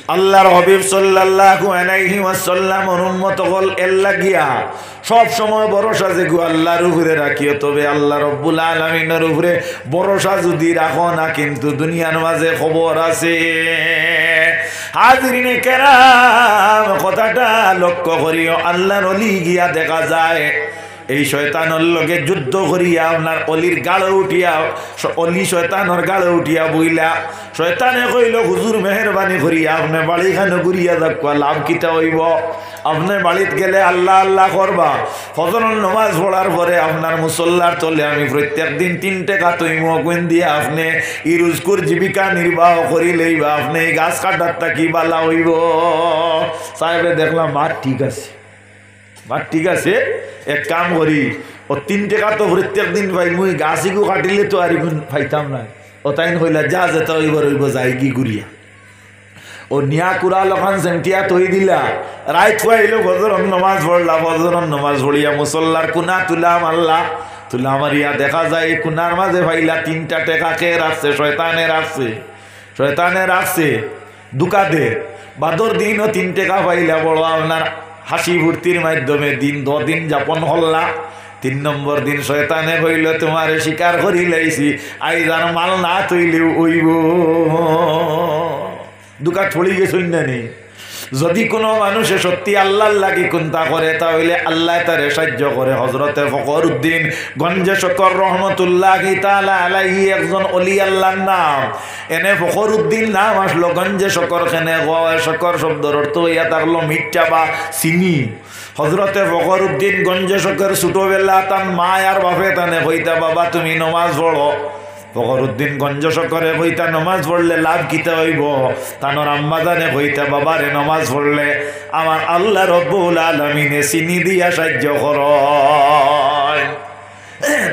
আল্লাহর হাবিব সাল্লাল্লাহু আলাইহি ওয়াসাল্লামের উম্মত হল এর লাগিয়া সব সময় ভরসা যে গো আল্লাহর উপরে রাখিও, তবে আল্লাহ রাব্বুল আলামিনের উপরে ভরসা যদি রাখো না কিন্তু দুনিয়ার মাঝে খবর আছে। হাজিরিনে কেরাম, কথাটা লক্ষ্য করিও। আল্লাহর ওলি গিয়া দেখা যায় এই শয়তানের লগে যুদ্ধ করিয়া আপনার অলির গালে উঠিয়া, অলি শয়তানের গালে উঠিয়া বইলা শয়তানে কইল, হুজুর মেহরবানি করিয়া আপনি বাড়িখানে ঘুরিয়া দেখবা, লাভ কিতা হইব? আপনি বাড়িতে গেলে আল্লাহ আল্লাহ করবা, ফজরের নামাজ পড়ার পরে আপনার মুসল্লার তলে আমি প্রত্যেক দিন 3 টাকা তৈমুয়া কোন দিয়ে আপনি ইরুজকুর জীবিকা নির্বাহ করি লইবা, আপনি এই গাছ কাটারটা কি বালা হইব? সাহেবে দেখলাম মার ঠিক আছে, মার ঠিক আছে, এক কাম করি, ও 3 টাকা তো প্রত্যেক দিন ভাই মুই গাছিগু কাটিলে তো আর পাইতাম না। ও তাই হইলা যা যেতে হইব রইব, যাই কি ঘুরিয়া ও নিয়া কুড়া লখান সেন্টিয়া তৈ দিলা, রাইত খুয়াইলো, ফজরের নামাজ পড়লা, ফজরের নামাজ পড়িয়া মুসল্লার কুনা তুলা মারলা, তুলা মারিয়া দেখা যায় এই কুনার মাঝে ভাইলা 3টা টাকা কে রাখছে, শয়তানে রাখছে, শয়তানে রাখছে দুকাতে। বাদর দিনও 3 টাকা পাইলা, বড় আপনার হাসি ফুর্তির মাধ্যমে দিন 2 দিন যাপন হল্লা। 3 নম্বর দিন শয়তানে হইল তোমারে স্বীকার করি লাইছি, আইজার মাল না তৈলেও হইব। দুকা ছড়ি গেছই না নি। যদি কোনো মানুষে সত্যি আল্লাহর লাগি চিন্তা করে তাহলে আল্লাহ তারে সাহায্য করে। হযরতে ফখরউদ্দিন গঞ্জে শকর রহমতুল্লাহি তাআলা আলাইহি একজন ওলি আল্লাহর নাম। এনে ফখরউদ্দিন নাম আসলো গঞ্জে শকর, খেনে শকর শব্দের অর্থ ইয়া থাকলো মিঠা বা চিনি। হযরতে ফখরউদ্দিন গঞ্জে শকর ছোটবেলা তার মা আর বাপে তানে কইতা, বাবা তুমি নমাজ পড়ো। ফখরউদ্দিন গঞ্জ শকরে কইতা, নমাজ পড়লে লাভ কিতা হইব? তানোর আম্মা জানে কইতা, বাবারে নমাজ পড়লে আমার আল্লাহ রব্বুল আলামিনে চিনি দিয়া সাহায্য করয়।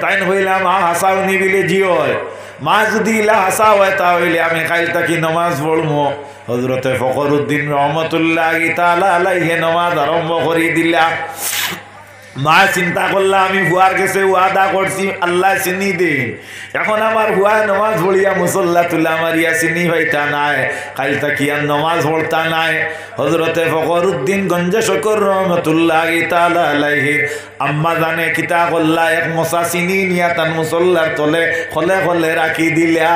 তাই হইলা মা হাসাও নিবিলে জিওয়, মা যদি ইলা হাসা হয় তাহলে আমি কাল তাকি নমাজ পড়বো। হযরতে ফখরউদ্দিন রহমতুল্লাহি তাআলা আলাইহি নমাজ আরম্ভ করে দিলা। মা চিন্তা করলা, আমি হুয়ার কাছে ওয়াদা করছি আল্লাহ চিনি দিন, এখন আমার হুয়া নমাজ পড়িয়া মুসল্লা তুলা মারিয়া চিনি ভাইতা নাই, কাল তাকি আর নমাজ পড়তা নাই। হযরতে ফখরউদ্দিন গঞ্জে শকর রহমতুল্লাহি তাআলা আলাইহি আম্মা জানে কিতা করলা, এক মশা চিনি নিয়া তান মুসল্লার তলে খলে খলে রাখি দিলা।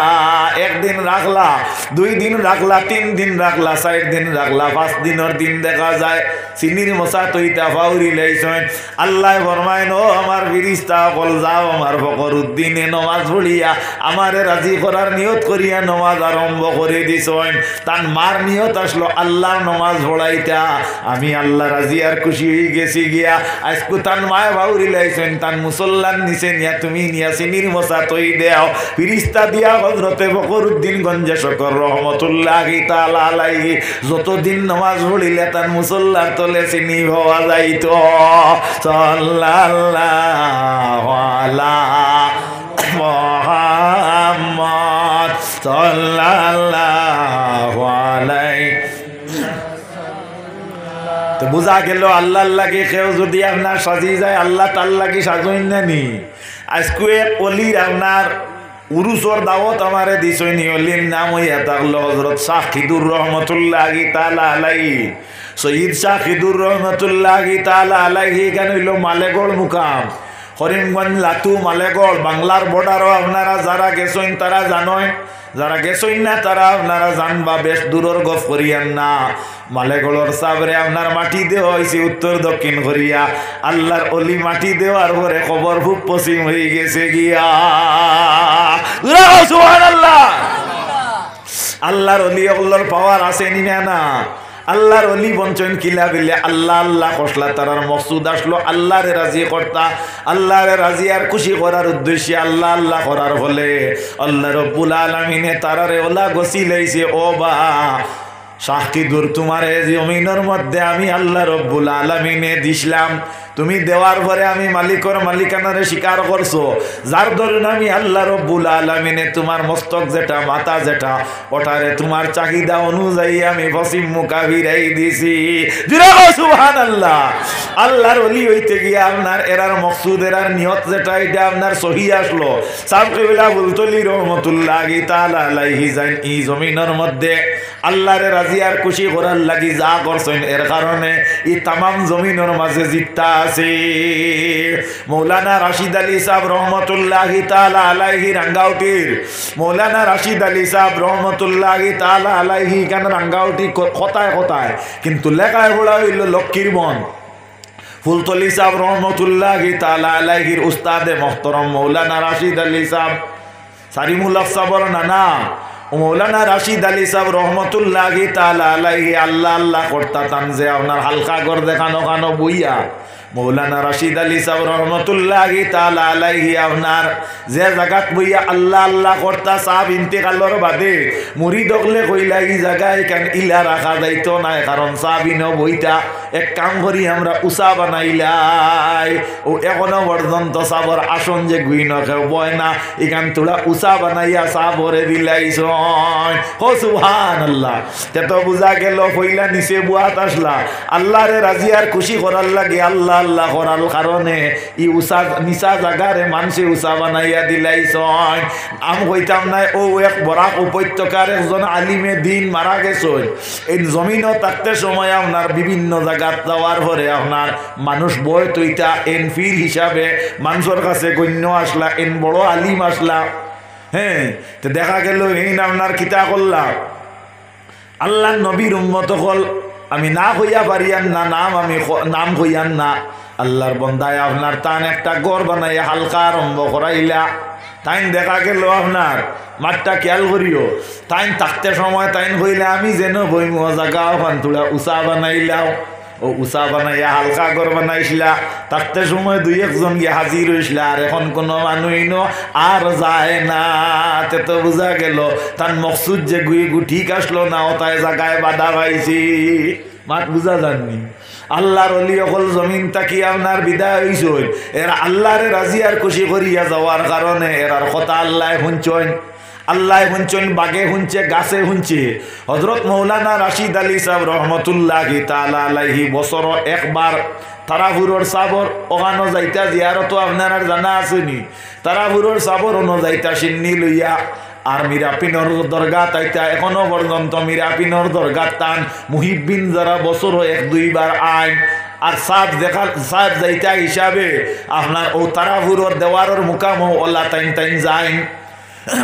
1 দিন রাখলা, 2 দিন রাখলা, 3 দিন রাখলা, 4 দিন রাখলা, 5 দিনের দিন দেখা যায় চিনির মশা তৈতা ফাউরি লাইছেন। আল্লাহ ফরমায়, ও আমার ফেরেশতা বল যাও, আমার ফখরউদ্দিনে নমাজ পড়িয়া আমারে রাজি করার নিয়ত করিয়া নমাজ আরম্ভ করে দিছেন। তার মার নিয়ত আসলো আল্লাহর নমাজ পড়াইতা, আমি আল্লাহ রাজি আর খুশি হয়ে গেছি গিয়া। আজকু তান মায় বাউরি লাইছেন, তান মুসল্লার নিচে নিয়া তুমি নিয়া চিনির মশা তৈ দেও। ফেরেশতা দিয়া হযরতে ফখরউদ্দিন গঞ্জে শকর রহমতুল্লাহি তাআলা আলাইহি যতদিন নমাজ পড়িলে তান মুসল্লার তলে চিনি হওয়া যাইত। সাল্লাল্লাহু আলা মুহাম্মদ সাল্লাল্লাহু আলাইহি। তো বুঝা গেল আল্লাহর লাগি কেউ যদি আপনার সাজি যায়, আল্লাহ তার লাগি সাজইন না নি। আজকে অলির আপনার উরুসর দাওয়াত আমারে দিছইনি। অলির নাম হইয়া থাকলো হযরত শাহ খিদুর রহমতুল্লাহি তাআলা আলাইহি। শহীদ শাহ খিদুর রহমতুল্লাহি তাআলা আলাইহি কেন হইল মালেগড় মুকাম, করিমগঞ্জ, লাতু, মালেগড়, বাংলার বর্ডারও আপনারা যারা গেছেন তারা জানেন, যারা গেছেন না তারা আপনারা জানবা, বেশ দূরের গফ করিয়ান না। মালেগড়ের সাবরে আপনার মাটি দেওয়া হয়েছে উত্তর দক্ষিণ করিয়া। আল্লাহর অলি মাটি দেওয়ার পরে খবর খুব পশ্চিম হয়ে গেছে গিয়া। সুবহানাল্লাহ। আল্লাহর অলি আল্লাহর পাওয়ার আছে নি না? আল্লাহর অলি বঞ্চন কিলা বিলে আল্লাহ আল্লাহ কসলা, তারার মকসুদ আসলো আল্লাহরে রাজি করতা। আল্লাহরে রাজি আর খুশি করার উদ্দেশ্যে আল্লাহ আল্লাহ করার ফলে আল্লাহ রব্বুল আলামিনে তারারে ওলা গসি লাইছে। ও বা শাহ খিদুর, তোমার জমিনের মধ্যে আমি আল্লাহ রব্বুল আলামিনে দিছিলাম, তুমি দেওয়ার পরে আমি মালিকর মালিকানারে স্বীকার করছো, যার দরুন আমি আল্লাহ রব্বুল আলামিনে তোমার মস্তক যেটা, মাথা যেটা, ওটারে তোমার চাহিদা অনুযায়ী আমি পশ্চিম মুখা ফিরাই দিছি। সুবহানাল্লাহ। আল্লাহর ওলি হইতে গিয়ে আপনার এরার মকসুদ, এরার নিয়ত যেটা, এটা আপনার সহি আসলো। সাহেব কিবলা বুলতলি রহমতুল্লাহি তাআলা আলাইহি যান এই জমিনের মধ্যে আল্লাহরে রাজি রাজি আর খুশি করার লাগি যা করছেন এর কারণে এই তামাম জমিনের মাঝে জিত্তা আছে। মৌলানা রাশিদ আলী সাহেব রহমতুল্লাহি তাআলা আলাইহি রাঙ্গাউটির মৌলানা রাশিদ আলী সাহেব রহমতুল্লাহি তাআলা আলাইহি কেন রাঙ্গাউটি কথায় কথায় কিন্তু লেখায় পড়া হইল লক্ষ্মীর বন। ফুলতলি সাহেব রহমতুল্লাহি তাআলা আলাইহির উস্তাদে মোহতরম মৌলানা রাশিদ আলী সাহেব সারিমুল্লাহ সাবর নানা মৌলানা রাশিদ আলী সাহেব রহমতুল্লাহি তাআলা আলাইহি আল্লাহ আল্লাহ করতা তান যে আপনার হালকা ঘর দেখানো কানো বইয়া মৌলানা রাশিদ আলী সাহেব রহমতুল্লাহি তাআলা আলাইহি আপনার যে জায়গাত বইয়া আল্লাহ আল্লাহ করতা সাহেব ইন্তেকালর বাদে মুরিদ হকলে কইলা এই জায়গায় কেন ইলা রাখা যাইতো না, কারণ সাহাবিন বইটা এক কাম করি আমরা উষা বানাইলাই ও এখনো পর্যন্ত সাবর আসন যে গুইন কেউ বয় না এখান তোলা উষা বানাইয়া সাবরে দিলাইছ। ও সুবহানাল্লাহ। তেতো বুঝা গেল পইলা নিচে বুয়াত আসলা আল্লাহরে রাজি আর খুশি করার লাগে আল্লাহ আল্লাহ করার কারণে ই উষা নিচা জায়গারে মানুষে উষা বানাইয়া দিলাইছ। আমি কইতাম নাই ও এক বরাক উপত্যকার একজন আলিমে দিন মারা গেছেন এই জমিনও থাকতে সময় আপনার বিভিন্ন জায়গা যাওয়ার পরে আপনার মানুষ বয় তৈতা এন ফির হিসাবে মানুষের কাছে গণ্য আসলা এন বড় আলিম আসলা। হ্যাঁ, তো দেখা গেল এই আপনার কিতা করলাম আল্লাহ নবীর উম্মত হল আমি না হইয়া পারিয়ান না নাম আমি নাম হইয়ান না আল্লাহর বন্দায় আপনার তান একটা গড় বানাইয়া হালকা আরম্ভ করাইলা। তাইন দেখা গেল আপনার মাঠটা খেয়াল করিও তাইন থাকতে সময় তাইন হইলে আমি যেন বইম জায়গা ওখান তোলা উষা বানাইলাও ও উষা বানাইয়া হালকা ঘর বানাইছিলা থাকতে সময় দুই একজন গিয়ে হাজির হইছিলা আর এখন কোনো মানুষই আর যায় না। তে তো বোঝা গেল তার মকসুদ যে ঠিক আসলো না ও তাই জায়গায় বাধা পাইছি। মাঠ বুঝা যাননি আল্লাহর অলি অকল জমিন তাকি আপনার বিদায় হইছ এরা আল্লাহরে রাজি আর খুশি করিয়া যাওয়ার কারণে এরার কথা আল্লাহ শুনছেন আল্লাহ শুনছেন বাগে শুনছে গাছে শুনছে। হজরত মৌলানা রাশিদ আলী সাহেব রহমতুল্লাহি তাআলা আলাইহি বছর একবার তারাপুরের সাবর ওখানো যাইতা জিয়ারতো আপনার আর জানা আসেনি তারাপুরের সাবর ওনো যাইতা সিন্নি লইয়া আর মিরাপিনর দরগা তাইতা এখনো পর্যন্ত মিরাপিনর দরগা টান মুহিব্বিন যারা বছর এক দুইবার আইন আর সাপ দেখা সাপ যাইতা হিসাবে আপনার ও তারাপুরের দেওয়ারের মুকাম ওলা টাইম টাইম যাইন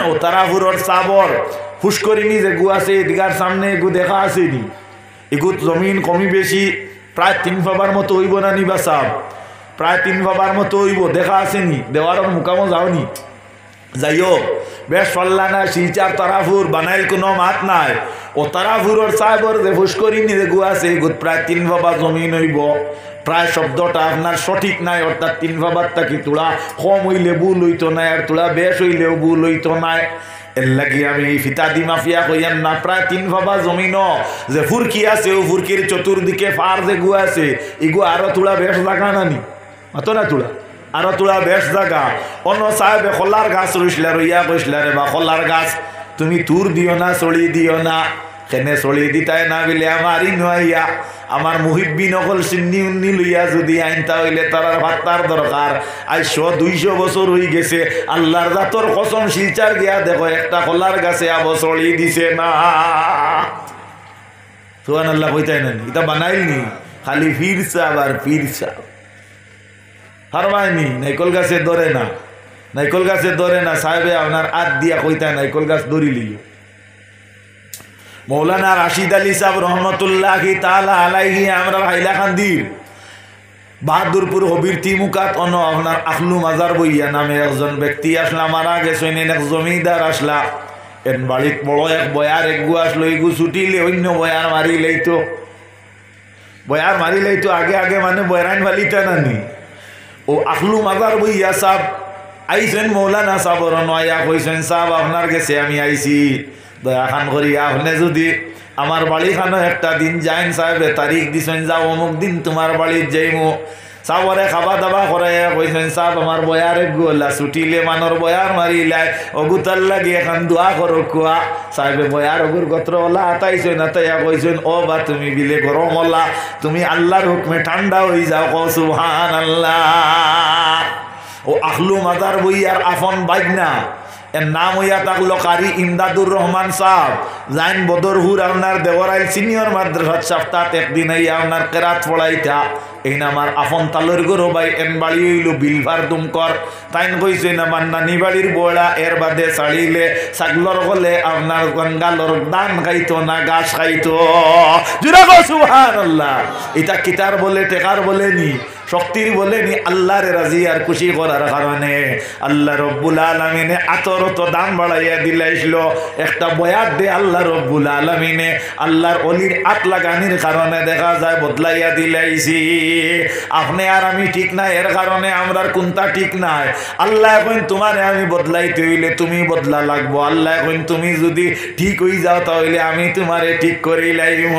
ও তারাপুরের সাবর ফুসকরিনি যে গু আছে এদিকার সামনে এগু দেখা আসেনি এগু জমিন কমি বেশি প্রায় 3 ফাবার মতো হইব না নিবা সাপ প্রায় 3 ফাবার মতো হইব দেখা আসেনি দেওয়ারের মুকামও যাওনি যাইও বেশ পাল্লা না শিলচার তারাপুর বানাইল কোনো মাত নাই ও তারাপুরের সাহেবর যে ফুসকরিনি যে গু আছে এগুত প্রায় 3 ফাবা জমিন হইব। প্রায় শব্দটা আপনার সঠিক নাই অর্থাৎ 3 ফাবারটা কি তোলা কম হইলে ভুল হইতো নাই আর তোলা বেশ হইলেও ভুল হইতো নাই। এর লাগি আমি ফিতাদি মাফিয়া কইয়ান না প্রায় 3 ফাবা জমিন যে ফুরকি আছে ও ফুরকির চতুর্দিকে ফার যে গু আছে এগু আরো তোলা বেশ জায়গা নানি অত না তোলা আরো তোলা বেশ জায়গা। অন্য সাহেবে খোলার গাছ রইসলা রইয়া কইসলা রে বা খোলার গাছ তুমি তুর দিও না চড়ি দিও না কেনে চড়ি দিতাই না বলে আমারই নইয়া আমার মুহিব্বিন অকল সিন্নি উন্নি লইয়া যদি আইনতা হইলে তারার ভাত্তার দরকার। আজ 100-200 বছর হয়ে গেছে আল্লাহর জাতর কসম শিলচার গিয়া দেখো একটা খোলার গাছে আবচড়ি দিছে না। সুবহানাল্লাহ কইতাই না এটা বানাইলনি খালি ফিরসা আবার ফিরসা হারবাইনি নাইকল গাছে ধরে না নাইকল গাছে ধরে না সাহেবে আপনার আত দিয়া কইতা নাইকল গাছ ধরি লিও। মৌলানা রাশিদ আলী সাহেব রহমতুল্লাহি তাআলা আলাইহি আমরা হাইলাকান্দির বাহাদুরপুর হবির তিমুকাত অন আপনার আখলু মাজার বইয়া নামে একজন ব্যক্তি আসলা মারা গেছেন এক জমিদার আসলা এন বাড়িত বড় এক বয়ার এক গু আসলো এগু ছুটিলে অন্য বয়ার মারি লাইতো আগে আগে মানে বয়রান ফালিতা নানি ও আখলু মাজার বইয়া সাহেব আইছেন মৌলানা সাহেবর নয়া কইছেন সাহেব আপনার কাছে আমি আইছি দয়া খান করি আপনি যদি আমার বাড়ি খানো একটা দিন যাইন সাহেবে তারিখ দিছেন যাও অমুক দিন তোমার বাড়ির যাইমু সাবরে খাওয়া দাওয়া করে কইছেন সাহেব আমার বয়ারে গোলা ছুটিলে মানর বয়ার মারিলাই অগুতার লাগে এখন দোয়া করো কুয়া সাহেবে বয়ার অগুর গোত্র ওলা আতাইছে না তাইয়া কইছেন ও বা তুমি বিলে গরম ওলা তুমি আল্লাহর হুকমে ঠান্ডা হয়ে যাও কও সুবহানাল্লাহ। ও আখলু মাজার বইয়ার আফন বাইগনা এর নাম হইয়া থাকলো কারি ইমদাদুর রহমান সাহেব, জাইন বদরহুর আপনার দেওয়ারাইল সিনিয়র মাদ্রাসা সপ্তাহ একদিন আইয়া আপনার কেরাত পড়াইতা। এই না আমার আপন তালর গরো ভাই এন বাড়ি হইল বিলভার দুমকর, তাইন কইছে না আমার নানি বাড়ির বড়া এর বাদে ছাড়িলে ছাগলর গলে আপনার গঙ্গালর দান খাইতো না ঘাস খাইতো। জুরা গো সুবহানাল্লাহ। এটা কিতার বলে টেকার বলেনি, শক্তির বলেনি, আল্লাহর রাজি আর খুশি করার কারণে আল্লাহ রব্বুল আলামিনে আতরত দাম বাড়াইয়া দিলাইছিল। একটা বয়াত দে আল্লাহ রব্বুল আলামিনে আল্লাহর অলির আত লাগানির কারণে দেখা যায় বদলাইয়া দিলাইছি। আপনি আর আমি ঠিক নাই, এর কারণে আমরা কোনটা ঠিক নাই। আল্লাহ এখন তোমারে আমি বদলাইতে হইলে তুমি বদলা লাগবো। আল্লাহ এখন তুমি যদি ঠিক হয়ে যাও তাহলে আমি তোমারে ঠিক করেই লাইব।